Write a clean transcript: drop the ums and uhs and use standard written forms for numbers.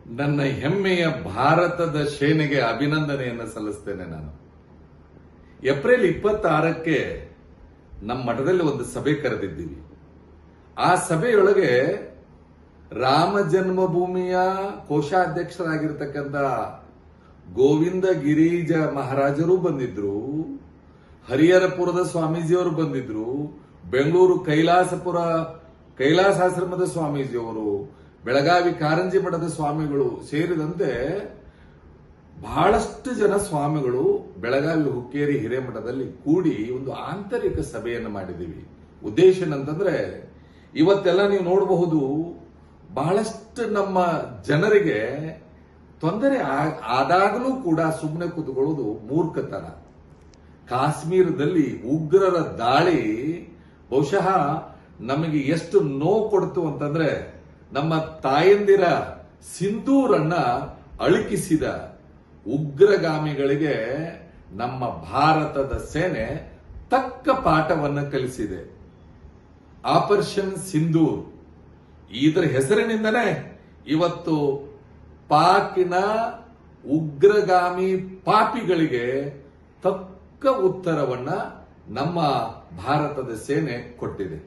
ನನ್ನ ಹೆಮ್ಮೆಯ ಭಾರತದ ಸೇನೆಗೆ ಅಭಿನಂದನೆಯನ್ನು ಸಲ್ಲಿಸ್ತೇನೆ. ನಾನು ಏಪ್ರಿಲ್ 26ಕ್ಕೆ ನಮ್ಮ ಮಠದಲ್ಲಿ ಒಂದು ಸಭೆ ಕರೆದಿದ್ದೀವಿ. ಆ ಸಭೆಯೊಳಗೆ ರಾಮ ಜನ್ಮಭೂಮಿಯ ಕೋಶಾಧ್ಯಕ್ಷರಾಗಿರ್ತಕ್ಕಂಥ ಗೋವಿಂದ ಗಿರಿಜ ಮಹಾರಾಜರು ಬಂದಿದ್ರು, ಹರಿಹರಪುರದ ಸ್ವಾಮೀಜಿಯವರು ಬಂದಿದ್ರು, ಬೆಂಗಳೂರು ಕೈಲಾಸಾಶ್ರಮದ ಸ್ವಾಮೀಜಿಯವರು, ಬೆಳಗಾವಿ ಕಾರಂಜಿ ಮಠದ ಸ್ವಾಮಿಗಳು ಸೇರಿದಂತೆ ಬಹಳಷ್ಟು ಜನ ಸ್ವಾಮಿಗಳು ಬೆಳಗಾವಿ ಹುಕ್ಕೇರಿ ಹಿರೇಮಠದಲ್ಲಿ ಕೂಡಿ ಒಂದು ಆಂತರಿಕ ಸಭೆಯನ್ನು ಮಾಡಿದ್ದೀವಿ. ಉದ್ದೇಶ ಏನಂತಂದ್ರೆ, ಇವತ್ತೆಲ್ಲ ನೀವು ನೋಡಬಹುದು, ಬಹಳಷ್ಟು ನಮ್ಮ ಜನರಿಗೆ ತೊಂದರೆ ಆದಾಗಲೂ ಕೂಡ ಸುಮ್ಮನೆ ಕೂತ್ಕೊಳ್ಳೋದು ಮೂರ್ಖತನ. ಕಾಶ್ಮೀರದಲ್ಲಿ ಉಗ್ರರ ದಾಳಿ ಬಹುಶಃ ನಮಗೆ ಎಷ್ಟು ನೋವು ಕೊಡ್ತು ಅಂತಂದ್ರೆ, ನಮ್ಮ ತಾಯಂದಿರ ಸಿಂಧೂರನ್ನ ಅಳುಕಿಸಿದ ಉಗ್ರಗಾಮಿಗಳಿಗೆ ನಮ್ಮ ಭಾರತದ ಸೇನೆ ತಕ್ಕ ಪಾಠವನ್ನು ಕಲಿಸಿದೆ. ಆಪರೇಷನ್ ಸಿಂಧೂರ್ ಇದರ ಹೆಸರಿನಿಂದನೇ ಇವತ್ತು ಪಾಕಿನ ಉಗ್ರಗಾಮಿ ಪಾಪಿಗಳಿಗೆ ತಕ್ಕ ಉತ್ತರವನ್ನ ನಮ್ಮ ಭಾರತದ ಸೇನೆ ಕೊಟ್ಟಿದೆ.